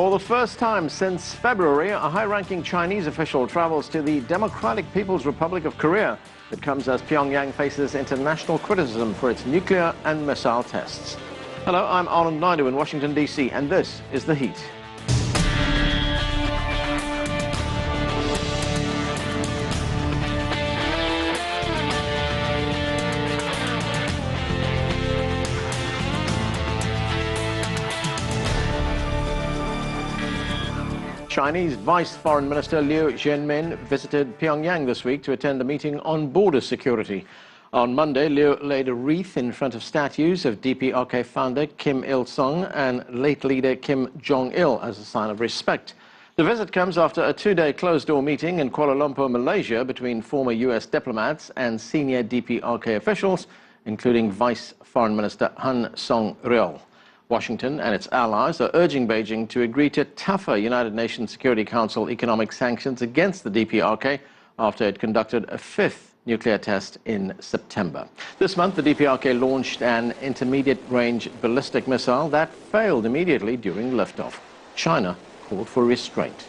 For the first time since February, a high-ranking Chinese official travels to the Democratic People's Republic of Korea. It comes as Pyongyang faces international criticism for its nuclear and missile tests. Hello, I'm Anand Naidu in Washington, D.C., and this is The Heat. Chinese Vice Foreign Minister Liu Zhenmin visited Pyongyang this week to attend a meeting on border security. On Monday, Liu laid a wreath in front of statues of DPRK founder Kim Il-sung and late leader Kim Jong-il as a sign of respect. The visit comes after a two-day closed-door meeting in Kuala Lumpur, Malaysia, between former U.S. diplomats and senior DPRK officials, including Vice Foreign Minister Han Song-ryol. Washington and its allies are urging Beijing to agree to tougher United Nations Security Council economic sanctions against the DPRK after it conducted a fifth nuclear test in September. This month, the DPRK launched an intermediate-range ballistic missile that failed immediately during liftoff. China called for restraint.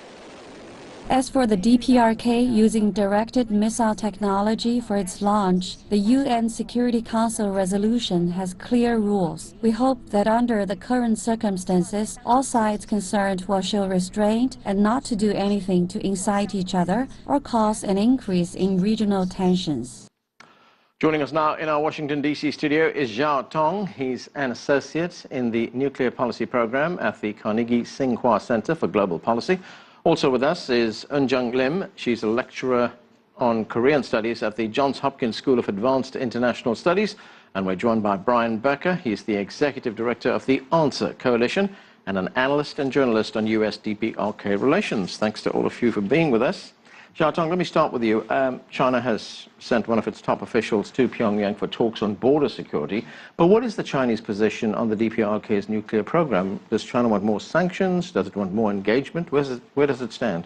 As for the DPRK using directed missile technology for its launch, the UN Security Council resolution has clear rules. We hope that under the current circumstances, all sides concerned will show restraint and not to do anything to incite each other or cause an increase in regional tensions. Joining us now in our Washington, D.C. studio is Zhao Tong. He's an associate in the Nuclear Policy Program at the Carnegie Tsinghua Center for Global Policy. Also with us is Eun-jung Lim. She's a lecturer on Korean Studies at the Johns Hopkins School of Advanced International Studies. And we're joined by Brian Becker. He's the Executive Director of the Answer Coalition and an analyst and journalist on U.S. DPRK relations. Thanks to all of you for being with us. Zhao Tong, let me start with you. China has sent one of its top officials to Pyongyang for talks on border security. But what is the Chinese position on the DPRK's nuclear program? Does China want more sanctions? Does it want more engagement? Where does it stand?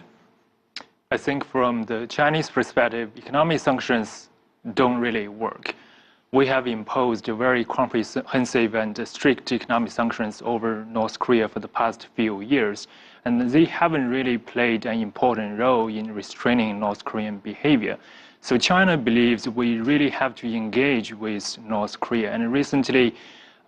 I think from the Chinese perspective, economic sanctions don't really work. We have imposed very comprehensive and strict economic sanctions over North Korea for the past few years, and they haven't really played an important role in restraining North Korean behavior. So China believes we really have to engage with North Korea. And recently,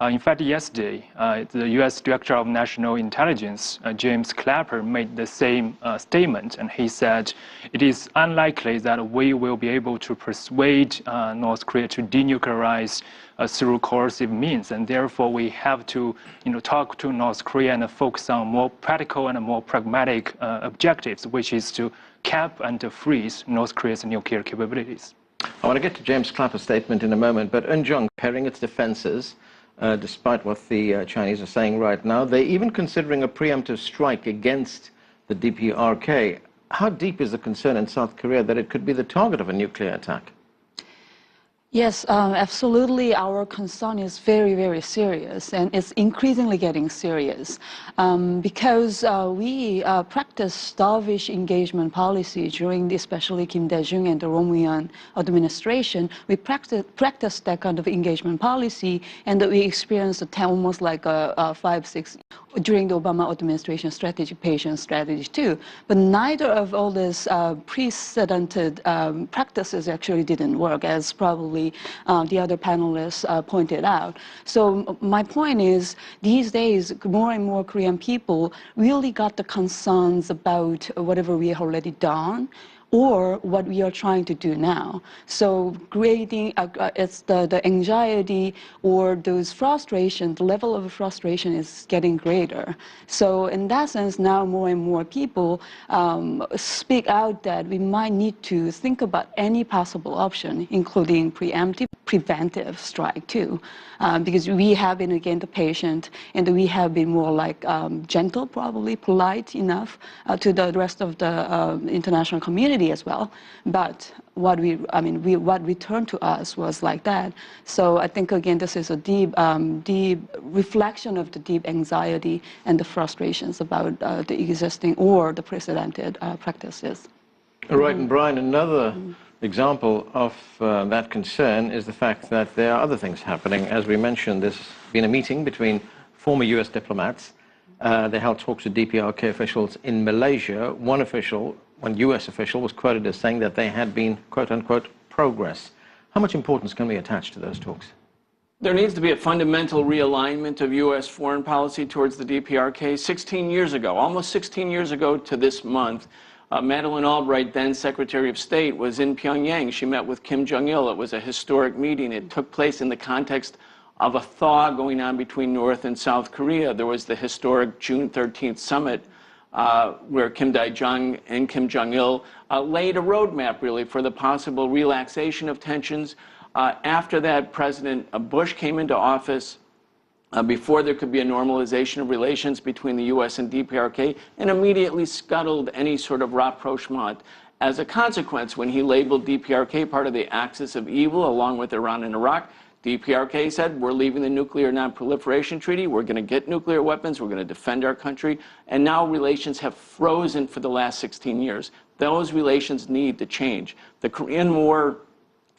in fact, yesterday, the U.S. Director of National Intelligence, James Clapper, made the same statement, and he said it is unlikely that we will be able to persuade North Korea to denuclearize through coercive means, and therefore we have to, talk to North Korea and focus on more practical and more pragmatic objectives, which is to cap and freeze North Korea's nuclear capabilities. I want to get to James Clapper's statement in a moment, but Eun-jung, pairing its defenses, despite what the Chinese are saying right now, they're even considering a preemptive strike against the DPRK. How deep is the concern in South Korea that it could be the target of a nuclear attack? Yes, absolutely. Our concern is very, very serious, and it's increasingly getting serious because we practiced dovish engagement policy during especially Kim Dae-jung and the Roh Moo-hyun administration. We practiced that kind of engagement policy, and we experienced almost like a 5-6 during the Obama administration strategic patience strategy too. But neither of all these precedented practices actually didn't work, as probably the other panelists pointed out. So my point is, these days, more and more Korean people really got the concerns about whatever we have already done or what we are trying to do now. So creating, it's the anxiety or those frustration, the level of frustration is getting greater. So in that sense, now more and more people speak out that we might need to think about any possible option, including preemptive, preventive strike too, because we have been, again, the patient, and we have been more like gentle, probably polite enough to the rest of the international community as well. But what returned to us was like that. So I think, again, this is a deep reflection of the deep anxiety and the frustrations about the existing or the precedented practices. Right, and Brian, another example of that concern is the fact that there are other things happening. As we mentioned, there's been a meeting between former U.S. diplomats They held talks with DPRK officials in Malaysia. One US official was quoted as saying that they had been, quote unquote, progress. How much importance can we attach to those talks? There needs to be a fundamental realignment of U.S. foreign policy towards the DPRK. 16 years ago, almost 16 years ago to this month, Madeleine Albright, then Secretary of State, was in Pyongyang. She met with Kim Jong-il. It was a historic meeting. It took place in the context of a thaw going on between North and South Korea. There was the historic June 13th summit where Kim Dae-jung and Kim Jong-il laid a roadmap, really, for the possible relaxation of tensions. After that, President Bush came into office before there could be a normalization of relations between the U.S. and DPRK, and immediately scuttled any sort of rapprochement. As a consequence, when he labeled DPRK part of the axis of evil, along with Iran and Iraq, DPRK said, we're leaving the Nuclear Non-Proliferation Treaty, we're going to get nuclear weapons, we're going to defend our country, and now relations have frozen for the last 16 years. Those relations need to change. The Korean War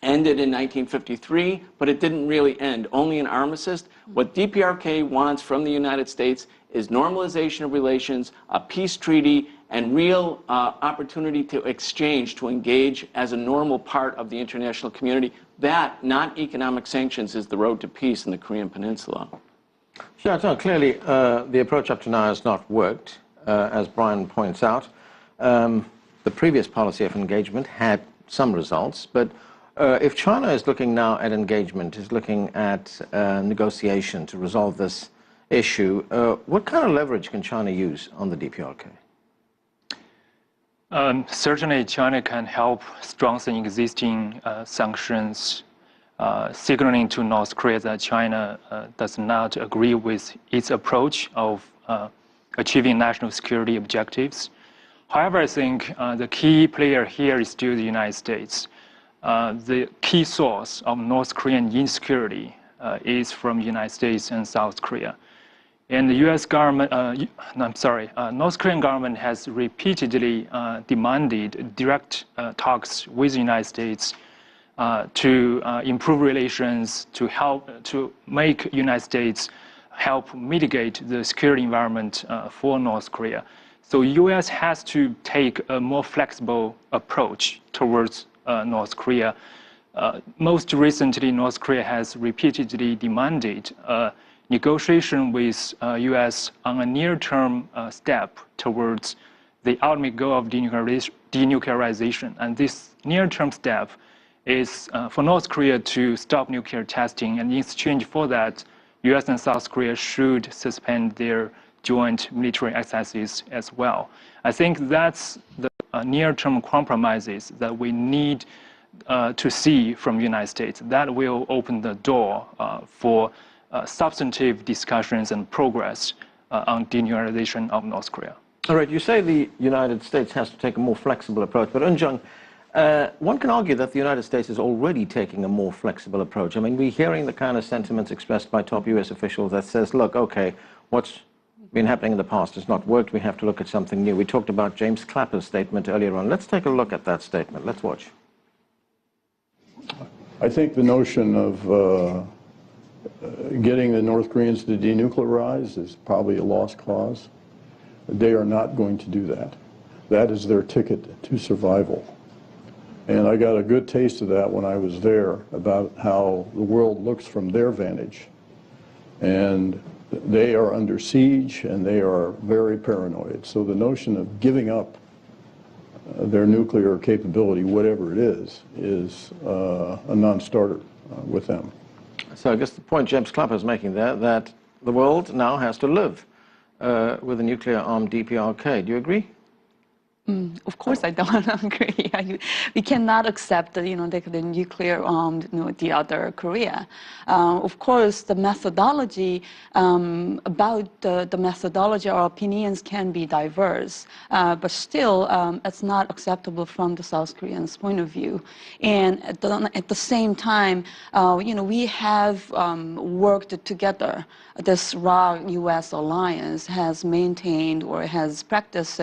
ended in 1953, but it didn't really end, only an armistice. What DPRK wants from the United States is normalization of relations, a peace treaty, and real opportunity to exchange, to engage as a normal part of the international community. That, not economic sanctions, is the road to peace in the Korean Peninsula. Sure, so clearly the approach up to now has not worked, as Brian points out. The previous policy of engagement had some results, but if China is looking now at engagement, is looking at negotiation to resolve this issue, what kind of leverage can China use on the DPRK? Certainly, China can help strengthen existing sanctions, signaling to North Korea that China does not agree with its approach of achieving national security objectives. However, I think the key player here is still the United States. The key source of North Korean insecurity is from the United States and South Korea. And the U.S. government, North Korean government has repeatedly demanded direct talks with the United States to improve relations, to help, to make United States help mitigate the security environment for North Korea. So U.S. has to take a more flexible approach towards North Korea. Most recently, North Korea has repeatedly demanded negotiation with U.S. on a near-term step towards the ultimate goal of denuclearization. And this near-term step is for North Korea to stop nuclear testing, and in exchange for that, U.S. and South Korea should suspend their joint military exercises as well. I think that's the near-term compromises that we need to see from the United States. That will open the door for substantive discussions and progress on denuclearization of North Korea. All right, you say the United States has to take a more flexible approach, but Eun-jung, one can argue that the United States is already taking a more flexible approach. I mean, we're hearing the kind of sentiments expressed by top U.S. officials that says, look, okay, what's been happening in the past has not worked, we have to look at something new. We talked about James Clapper's statement earlier on. Let's take a look at that statement. Let's watch. I think the notion of getting the North Koreans to denuclearize is probably a lost cause. They are not going to do that. That is their ticket to survival. And I got a good taste of that when I was there, about how the world looks from their vantage. And they are under siege and they are very paranoid. So the notion of giving up their nuclear capability, whatever it is a non-starter with them. So I guess the point James Clapper is making there, that the world now has to live with a nuclear-armed DPRK. Do you agree? Of course, I don't agree. We cannot accept, the nuclear-armed, the other Korea. Of course, the methodology, about the methodology, our opinions can be diverse, but still, it's not acceptable from the South Koreans' point of view. And at the same time, we have worked together. This raw U.S. alliance has maintained or has practiced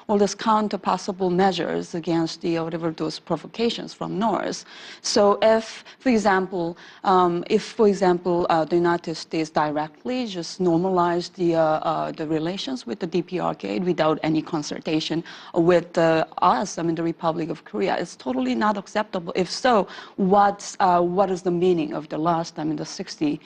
all this counter counter-possible measures against the whatever those provocations from North. So if, for example, the United States directly just normalized the relations with the DPRK without any consultation with us, I mean the Republic of Korea, it's totally not acceptable. If so, what is the meaning of the last, I mean the 60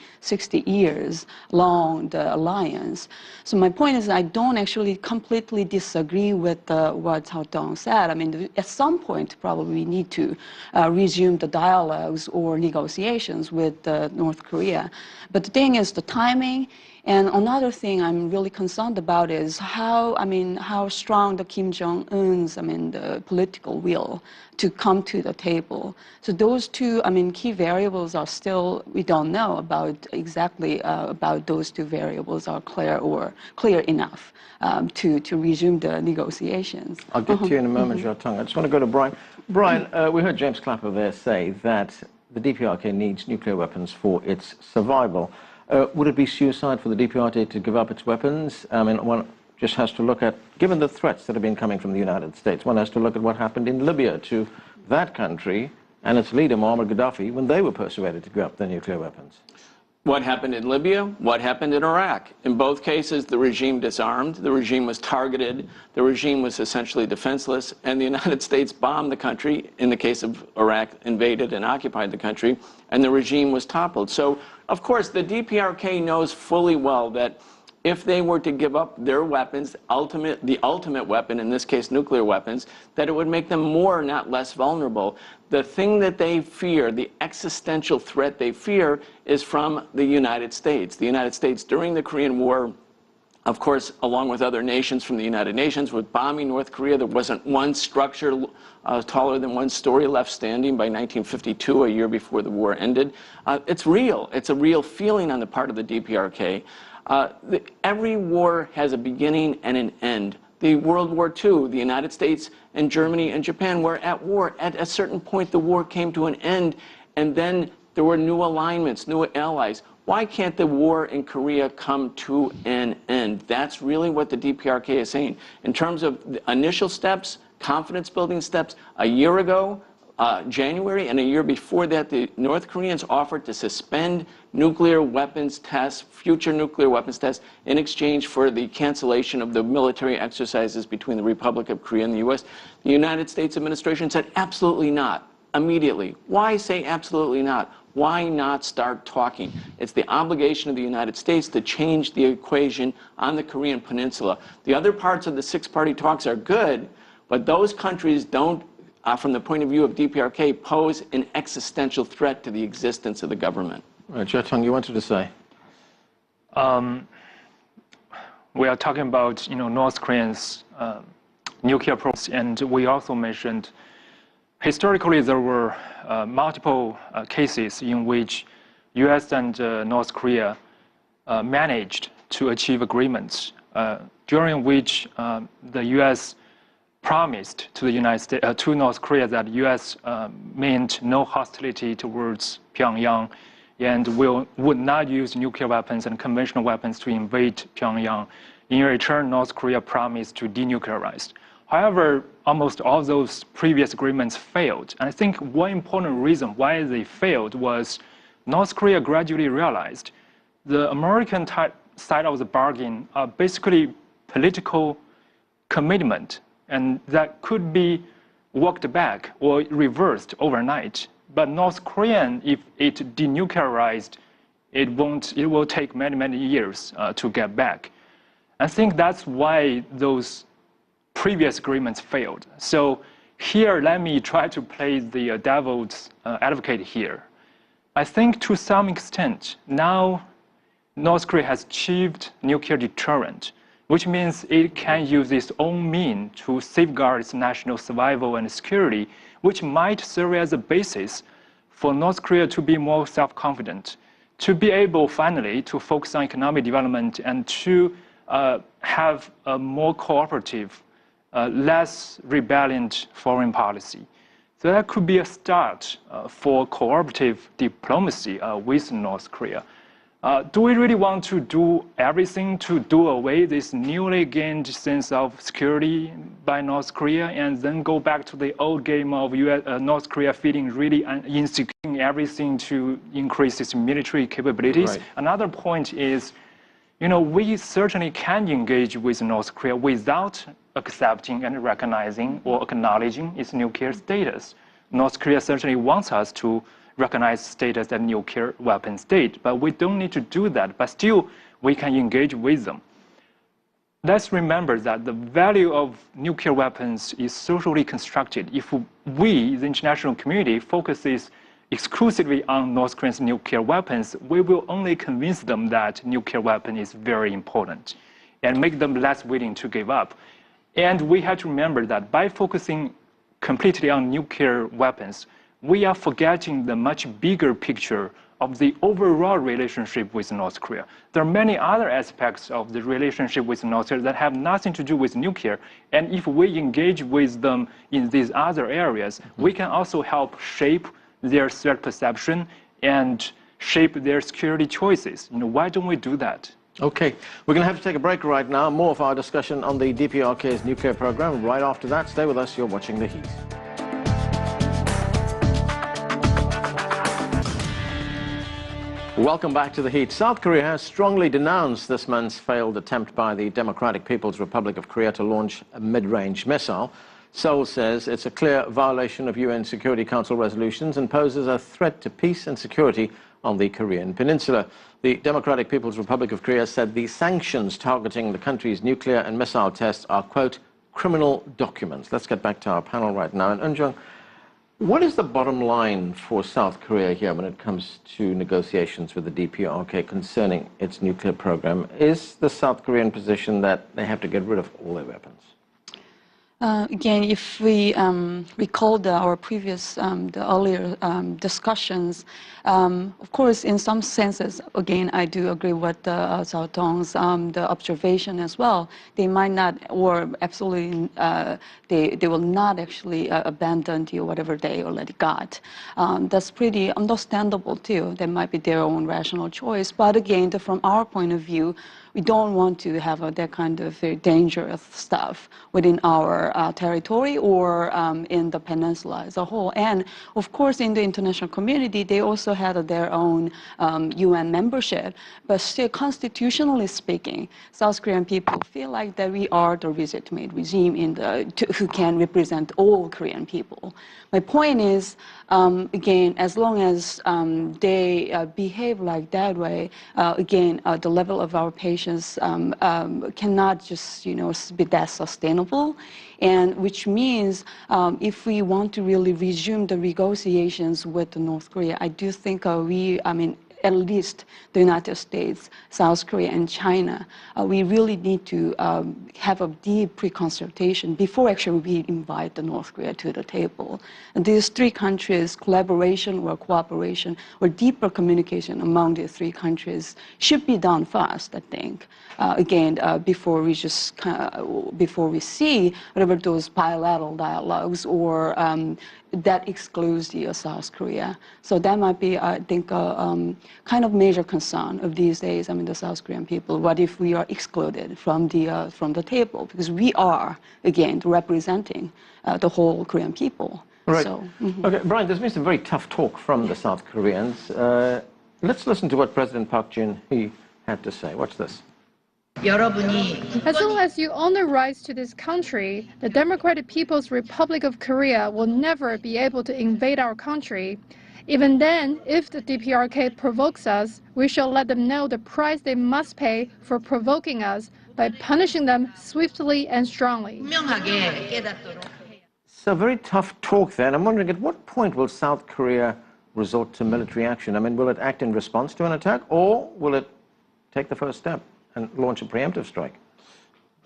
years long the alliance? So my point is I don't actually completely disagree with what Hao Dong said. I mean at some point probably we need to resume the dialogues or negotiations with North Korea. But the thing is the timing. And another thing I'm really concerned about is how strong the Kim Jong-un's, the political will to come to the table. So those two, key variables are still, we don't know about exactly about those two variables are clear enough to resume the negotiations. I'll get to you in a moment, Xiaotong. I just want to go to Brian. Brian, we heard James Clapper there say that the DPRK needs nuclear weapons for its survival. Would it be suicide for the DPRK to give up its weapons? I mean, one just has to look at, given the threats that have been coming from the United States, one has to look at what happened in Libya to that country and its leader, Muammar Gaddafi, when they were persuaded to give up their nuclear weapons. What happened in Libya? What happened in Iraq? In both cases, the regime disarmed, the regime was targeted, the regime was essentially defenseless, and the United States bombed the country. In the case of Iraq, invaded and occupied the country, and the regime was toppled. So, of course, the DPRK knows fully well that if they were to give up their weapons, the ultimate weapon, in this case nuclear weapons, that it would make them more, not less vulnerable. The thing that they fear, the existential threat they fear, is from the United States. The United States during the Korean War, of course, along with other nations from the United Nations, was bombing North Korea. There wasn't one structure taller than one story left standing by 1952, a year before the war ended. It's real. It's a real feeling on the part of the DPRK. Every war has a beginning and an end. The World War II, the United States and Germany and Japan were at war. At a certain point, the war came to an end, and then there were new alignments, new allies. Why can't the war in Korea come to an end? That's really what the DPRK is saying. In terms of the initial steps, confidence-building steps, a year ago, January, and a year before that, the North Koreans offered to suspend nuclear weapons tests, future nuclear weapons tests, in exchange for the cancellation of the military exercises between the Republic of Korea and the U.S. The United States administration said absolutely not, immediately. Why say absolutely not? Why not start talking? It's the obligation of the United States to change the equation on the Korean Peninsula. The other parts of the six-party talks are good, but those countries don't, from the point of view of DPRK, pose an existential threat to the existence of the government. Right, Xiaotong, you wanted to say? We are talking about North Korea's nuclear programs, and we also mentioned historically there were multiple cases in which U.S. and North Korea managed to achieve agreements during which the U.S. promised to the United States, to North Korea, that U.S. meant no hostility towards Pyongyang and would not use nuclear weapons and conventional weapons to invade Pyongyang. In return, North Korea promised to denuclearize. However, almost all those previous agreements failed. And I think one important reason why they failed was North Korea gradually realized the American side of the bargain are basically political commitment, and that could be walked back or reversed overnight. But North Korean, if it denuclearized, it will take many, many years to get back. I think that's why those previous agreements failed. So here, let me try to play the devil's advocate here. I think to some extent, now North Korea has achieved nuclear deterrent, which means it can use its own means to safeguard its national survival and security, which might serve as a basis for North Korea to be more self-confident, to be able finally to focus on economic development and to have a more cooperative, less rebelliant foreign policy. So that could be a start for cooperative diplomacy with North Korea. Do we really want to do everything to do away this newly gained sense of security by North Korea and then go back to the old game of North Korea feeling really insecure in everything to increase its military capabilities? Right. Another point is, we certainly can engage with North Korea without accepting and recognizing or acknowledging its nuclear status. North Korea certainly wants us to recognize status as nuclear weapon state, but we don't need to do that, but still we can engage with them. Let's remember that the value of nuclear weapons is socially constructed. If we, the international community, focuses exclusively on North Korea's nuclear weapons, we will only convince them that nuclear weapon is very important and make them less willing to give up. And we have to remember that by focusing completely on nuclear weapons, we are forgetting the much bigger picture of the overall relationship with North Korea. There are many other aspects of the relationship with North Korea that have nothing to do with nuclear. And if we engage with them in these other areas, we can also help shape their threat perception and shape their security choices. Why don't we do that? Okay, we're going to have to take a break right now. More of our discussion on the DPRK's nuclear program right after that. Stay with us. You're watching The Heat. Welcome back to The Heat. South Korea has strongly denounced this month's failed attempt by the Democratic People's Republic of Korea to launch a mid-range missile. Seoul says it's a clear violation of UN Security Council resolutions and poses a threat to peace and security on the Korean Peninsula. The Democratic People's Republic of Korea said the sanctions targeting the country's nuclear and missile tests are, quote, criminal documents. Let's get back to our panel right now. And Eun-jung, what is the bottom line for South Korea here when it comes to negotiations with the DPRK concerning its nuclear program? Is the South Korean position that they have to get rid of all their weapons? Again, if we recall our previous, the earlier discussions, of course, in some senses, again, I do agree with Zhao Tong's the observation as well. They might not, or absolutely, they will not actually abandon whatever they already got. That's pretty understandable too. That might be their own rational choice. But again, from our point of view, we don't want to have that kind of very dangerous stuff within our territory or in the peninsula as a whole. And of course, in the international community, they also had their own UN membership. But still, constitutionally speaking, South Korean people feel like that we are the legitimate regime who can represent all Korean people. My point is, again, as long as they behave like that way, again, the level of our patience cannot just, be that sustainable. And which means if we want to really resume the negotiations with North Korea, I do think at least the United States, South Korea, and China, we really need to have a deep pre-consultation before actually we invite the North Korea to the table. And these three countries, collaboration or cooperation or deeper communication among the three countries should be done fast, I think. Again, before we see whatever those bilateral dialogues or that excludes the South Korea. So that might be, I think, a kind of major concern of these days. The South Korean people. What if we are excluded from the table? Because we are, again, representing the whole Korean people. Right. So, Okay, Brian, there's been some very tough talk from the South Koreans. Let's listen to what President Park Geun-hye had to say. Watch this. As long as you own the rights to this country, the Democratic People's Republic of Korea will never be able to invade our country. Even then, if the DPRK provokes us, we shall let them know the price they must pay for provoking us by punishing them swiftly and strongly. So very tough talk there. And I'm wondering, at what point will South Korea resort to military action? Will it act in response to an attack, or will it take the first step and launch a preemptive strike?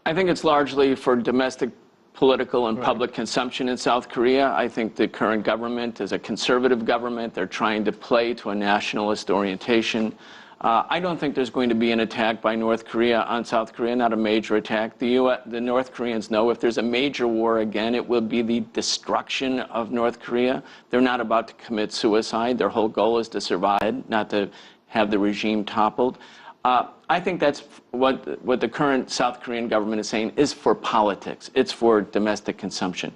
I think it's largely for domestic political and public consumption in South Korea. I think the current government is a conservative government. They're trying to play to a nationalist orientation. I don't think there's going to be an attack by North Korea on South Korea, not a major attack. The North Koreans know if there's a major war again, it will be the destruction of North Korea. They're not about to commit suicide. Their whole goal is to survive, not to have the regime toppled. I think that's what the current South Korean government is saying is for politics. It's for domestic consumption.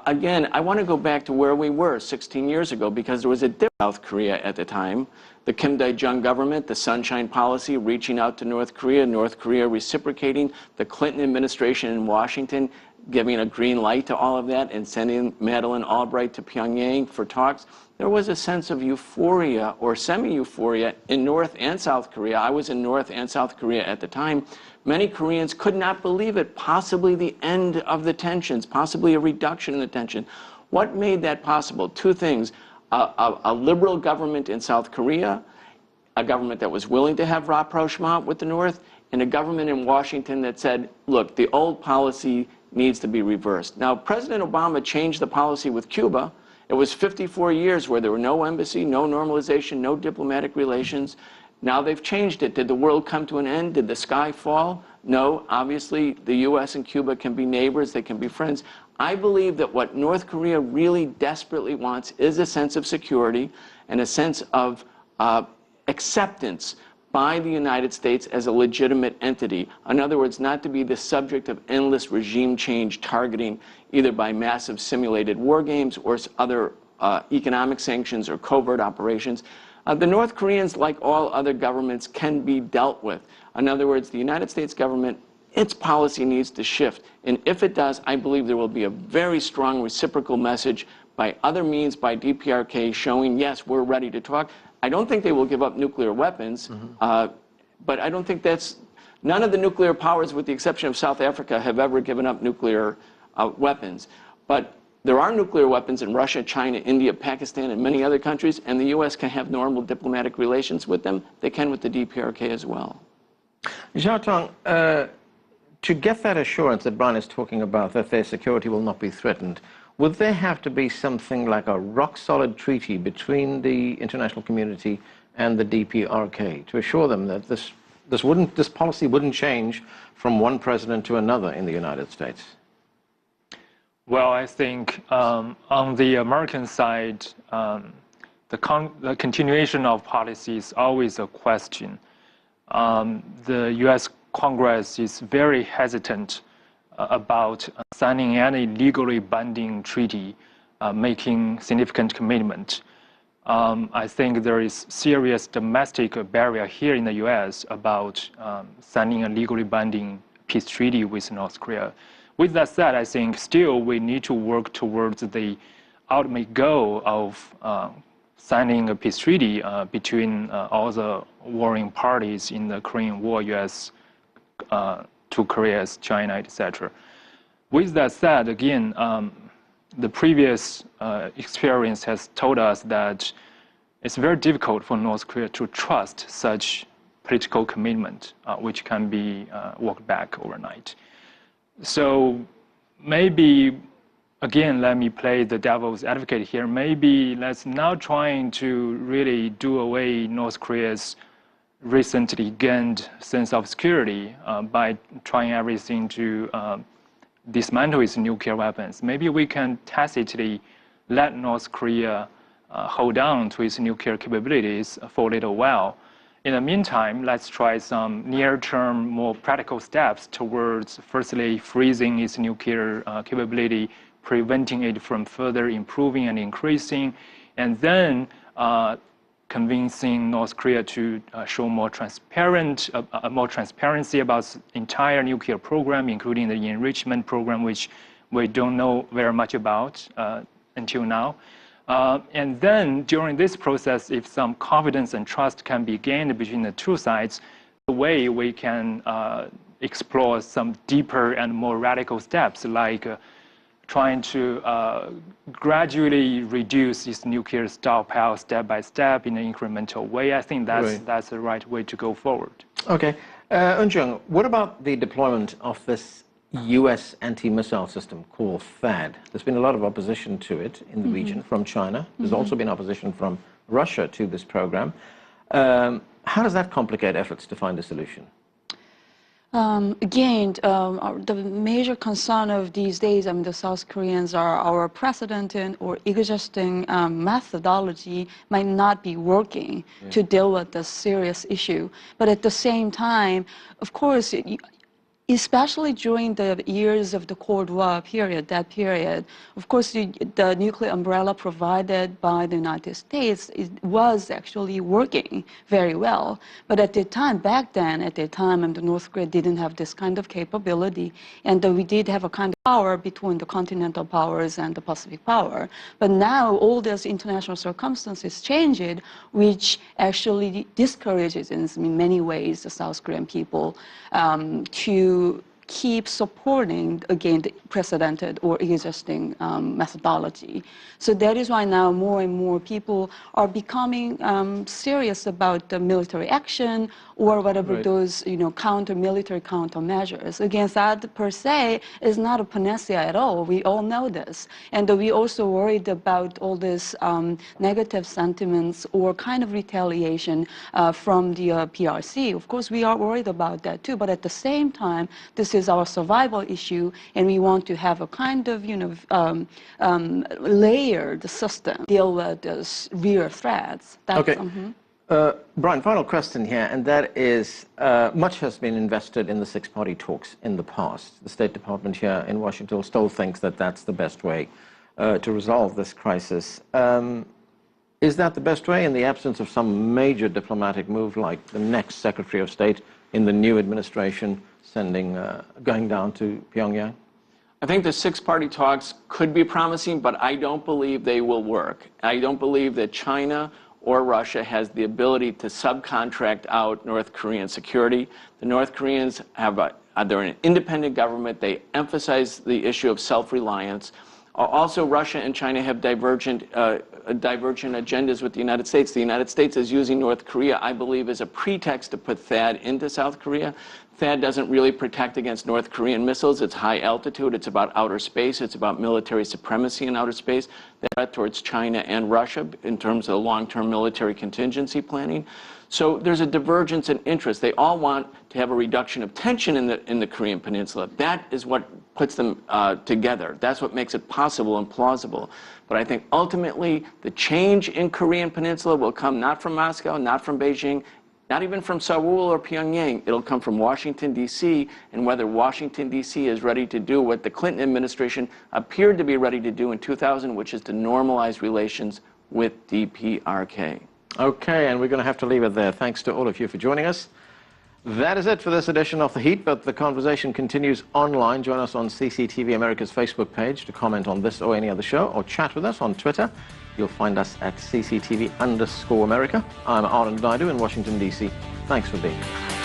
Again, I want to go back to where we were 16 years ago, because there was a different South Korea at the time. The Kim Dae-jung government, the Sunshine Policy, reaching out to North Korea reciprocating, the Clinton administration in Washington giving a green light to all of that and sending Madeleine Albright to Pyongyang for talks. There was a sense of euphoria or semi-euphoria in North and South Korea. I was in North and South Korea at the time. Many Koreans could not believe it, possibly the end of the tensions, possibly a reduction in the tension. What made that possible? Two things. A liberal government in South Korea, a government that was willing to have rapprochement with the North, and a government in Washington that said, look, the old policy needs to be reversed. Now, President Obama changed the policy with Cuba. It was 54 years where there were no embassy, no normalization, no diplomatic relations. Now they've changed it. Did the world come to an end? Did the sky fall? No. Obviously, the U.S. and Cuba can be neighbors. They can be friends. I believe that what North Korea really desperately wants is a sense of security and a sense of acceptance by the United States as a legitimate entity. In other words, not to be the subject of endless regime change targeting either by massive simulated war games or other economic sanctions or covert operations. The North Koreans, like all other governments, can be dealt with. In other words, the United States government, its policy needs to shift. And if it does, I believe there will be a very strong reciprocal message by other means, by DPRK, showing, yes, we're ready to talk. I don't think they will give up nuclear weapons, but I don't think that's, none of the nuclear powers, with the exception of South Africa, have ever given up nuclear weapons. But there are nuclear weapons in Russia, China, India, Pakistan, and many other countries, and the U.S. can have normal diplomatic relations with them. They can with the DPRK as well. Zhao Tong, to get that assurance that Brian is talking about, that their security will not be threatened, would there have to be something like a rock-solid treaty between the international community and the DPRK to assure them that this policy wouldn't change from one president to another in the United States? Well, I think on the American side, the continuation of policy is always a question. The U.S. Congress is very hesitant about signing any legally binding treaty, making significant commitment. I think there is serious domestic barrier here in the U.S. about signing a legally binding peace treaty with North Korea. With that said, I think still we need to work towards the ultimate goal of signing a peace treaty between all the warring parties in the Korean War, U.S. to Koreas, China, etc. With that said, again, the previous experience has told us that it's very difficult for North Korea to trust such political commitment, which can be walked back overnight. So maybe, again, let me play the devil's advocate here. Maybe let's not try to really do away North Korea's recently gained sense of security by trying everything to dismantle its nuclear weapons. Maybe we can tacitly let North Korea hold on to its nuclear capabilities for a little while. In the meantime, let's try some near-term, more practical steps towards, firstly, freezing its nuclear capability, preventing it from further improving and increasing, and then convincing North Korea to show more transparency about its entire nuclear program, including the enrichment program, which we don't know very much about until now. And then during this process, if some confidence and trust can be gained between the two sides, the way we can explore some deeper and more radical steps, like trying to gradually reduce its nuclear stockpile step by step in an incremental way. I think that's the right way to go forward. Okay. Eun-jung, what about the deployment of this U.S. anti-missile system called THAAD? There's been a lot of opposition to it in the region from China. There's also been opposition from Russia to this program. How does that complicate efforts to find a solution? Again, the major concern of these days, the South Koreans are our precedented or existing methodology might not be working to deal with this serious issue. But at the same time, of course, especially during the years of the Cold War period, of course, the nuclear umbrella provided by the United States was actually working very well. But at the time, back then, the North Korea didn't have this kind of capability, and we did have a kind of power between the continental powers and the Pacific power. But now all those international circumstances changed, which actually discourages in many ways the South Korean people to keep supporting, again, the precedented or existing methodology. So that is why now more and more people are becoming serious about the military action or whatever those, military countermeasures. Again, that per se is not a panacea at all. We all know this. And we also worried about all this negative sentiments or kind of retaliation from the PRC. Of course, we are worried about that too. But at the same time, this is our survival issue, and we want to have a kind of, layered system deal with those real threats. That's, Brian, final question here, and that is, much has been invested in the six-party talks in the past. The State Department here in Washington still thinks that that's the best way to resolve this crisis. Is that the best way in the absence of some major diplomatic move like the next Secretary of State in the new administration going down to Pyongyang? I think the six-party talks could be promising, but I don't believe they will work. I don't believe that China or Russia has the ability to subcontract out North Korean security. The North Koreans they're an independent government. They emphasize the issue of self-reliance. Also, Russia and China have divergent agendas with the United States. The United States is using North Korea, I believe, as a pretext to put THAAD into South Korea. THAAD doesn't really protect against North Korean missiles. It's high altitude. It's about outer space. It's about military supremacy in outer space. The threat towards China and Russia in terms of long-term military contingency planning. So there's a divergence in interest. They all want to have a reduction of tension in the Korean Peninsula. That is what puts them together. That's what makes it possible and plausible. But I think ultimately the change in Korean Peninsula will come not from Moscow, not from Beijing, not even from Seoul or Pyongyang. It'll come from Washington, D.C., and whether Washington, D.C. is ready to do what the Clinton administration appeared to be ready to do in 2000, which is to normalize relations with DPRK. Okay, and we're going to have to leave it there. Thanks to all of you for joining us. That is it for this edition of The Heat, but the conversation continues online. Join us on CCTV America's Facebook page to comment on this or any other show, or chat with us on Twitter. You'll find us at CCTV_America. I'm Arun Naidu in Washington, D.C. Thanks for being here.